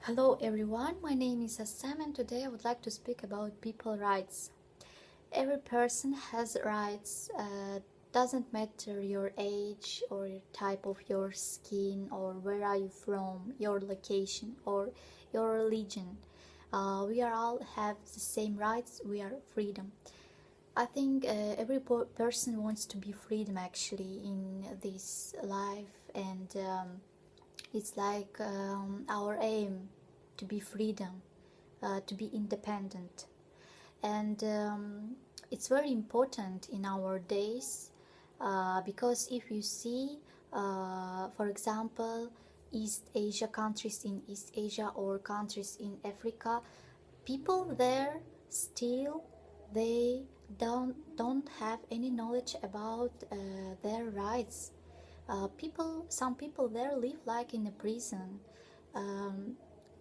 Hello everyone, my name is Assam and today I would like to speak about people rights. Every person has rights, doesn't matter your age or your type of your skin or where are you from, your location or your religion. We are all have the same rights, we are freedom. I think every person wants to be freedom actually in this life and it's like our aim to be freedom, to be independent. And it's very important in our days because if you see, for example, East Asia countries in East Asia or countries in Africa, people there still they don't have any knowledge about their rights. Some people there live like in a prison. Um,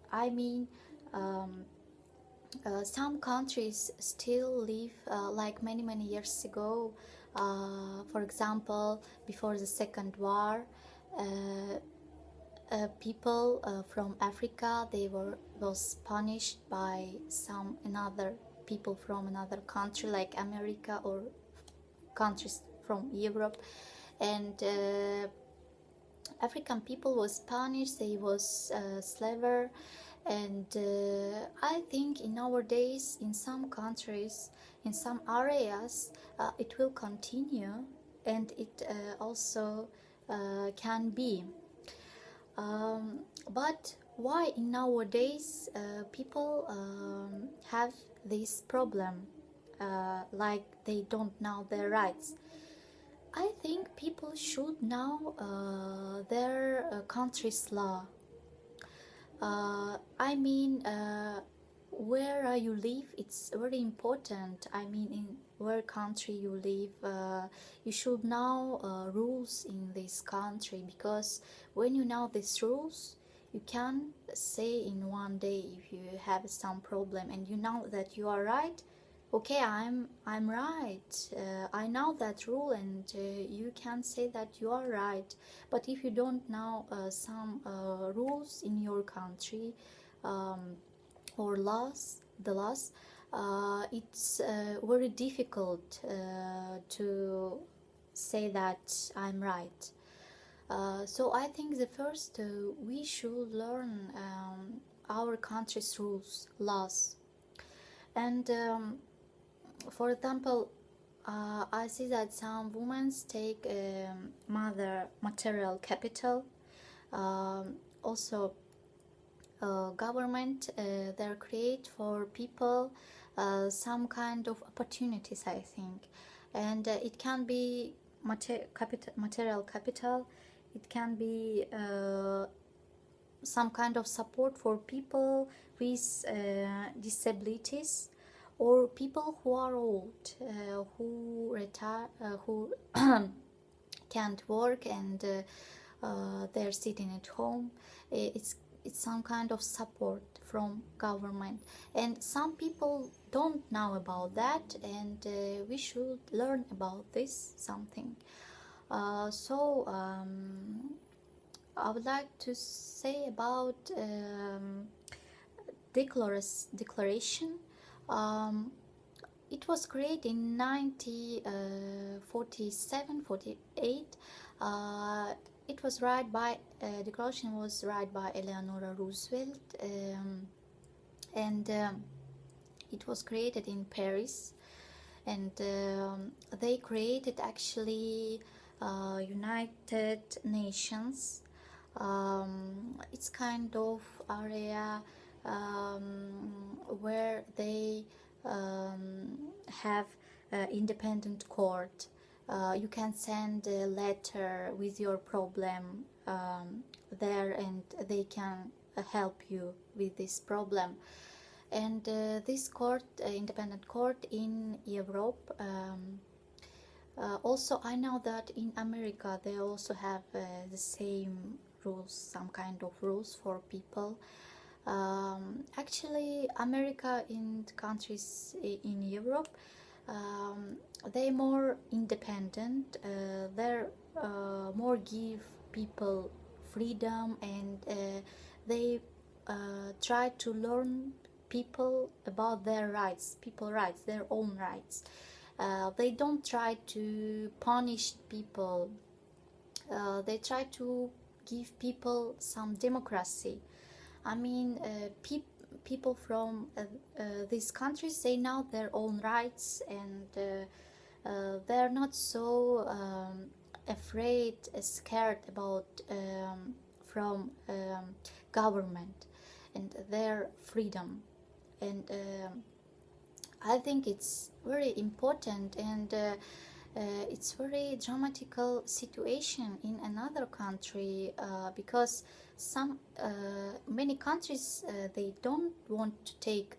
I mean, um, some countries still live like many years ago. For example, before the Second War, uh, people from Africa they was punished by some another people from another country like America or countries from Europe, and African people was punished. They was slaver, and I think in nowadays in some countries, in some areas, it will continue, and it also can be. But why in nowadays people have this problem, like they don't know their rights? I think people should know their country's law. I mean, where you live, it's very important. I mean, in where country you live, you should know rules in this country, because when you know these rules, you can say in one day if you have some problem and you know that you are right. Okay, I'm right. I know that rule, and you can say that you are right. But if you don't know some rules in your country, um, or laws, the laws, it's very difficult to say that I'm right. So I think the first we should learn our country's rules, laws, and for example, I see that some women take mother material capital. Also, government they create for people some kind of opportunities, I think, and it can be material capital. It can be some kind of support for people with disabilities or people who are old, who retire, who can't work, and they're sitting at home. It's some kind of support from government, and some people don't know about that, and we should learn about this something. I would like to say about declaration. Um, it was created in 1947, 48. It was read by declaration was read by Eleanor Roosevelt, and it was created in Paris, and they created actually United Nations. It's kind of area where they have independent court. You can send a letter with your problem there, and they can help you with this problem. And this court, independent court in Europe, also I know that in America they also have the same rules, some kind of rules for people. Actually, America and countries in Europe, they more independent. They're more give people freedom, and they try to learn people about their rights, their own rights. They don't try to punish people. They try to give people some democracy. I mean, people from these countries, they know their own rights, and they're not so afraid, scared about from government and their freedom. And I think it's very important, and it's very dramatical situation in another country, because many countries, they don't want to take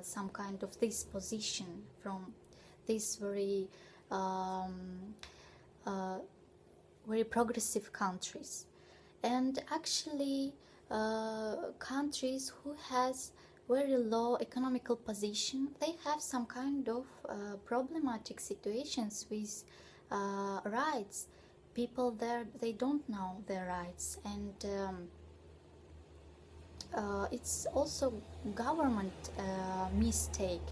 some kind of this position from this um, uh, very progressive countries. And actually, countries who has very low economical position, they have some kind of problematic situations with rights. People there, they don't know their rights, and it's also government mistake.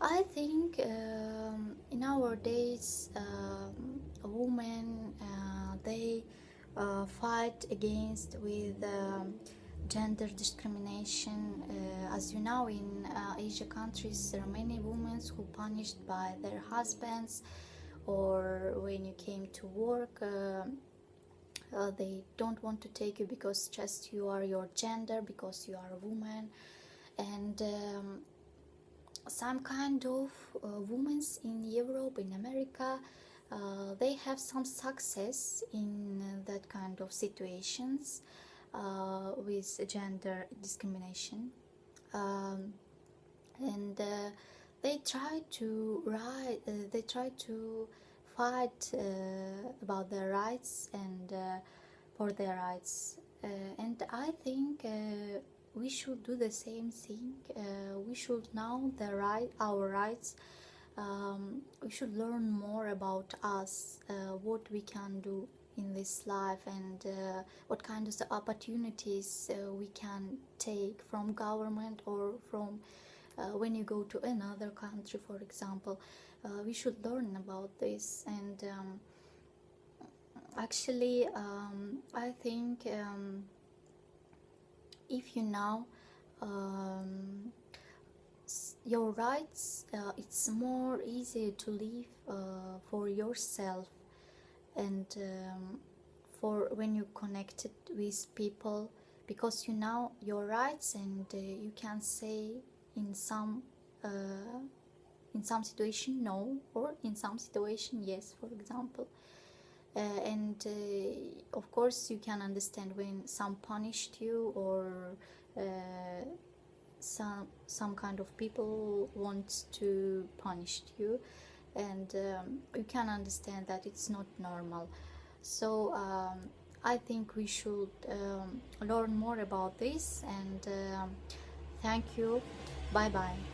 I think in nowadays, women, they fight against with gender discrimination. As you know, in Asia countries, there are many women who punished by their husbands, or when you came to work, they don't want to take you because just you are your gender, because you are a woman. And some kind of women in Europe, in America, they have some success in that kind of situations with gender discrimination. And they try to they try to fight about their rights, and for their rights. And I think we should do the same thing. We should know our rights. We should learn more about us, what we can do in this life, and what kind of opportunities we can take from government, or from when you go to another country, for example. We should learn about this. And actually, I think if you know your rights, it's more easy to live for yourself, and for when you connected with people, because you know your rights, and you can say in some situation no, or in some situation yes, for example. And of course you can understand when some punished you, or some kind of people want to punish you, and you can understand that it's not normal. So I think we should learn more about this. And thank you. Bye bye.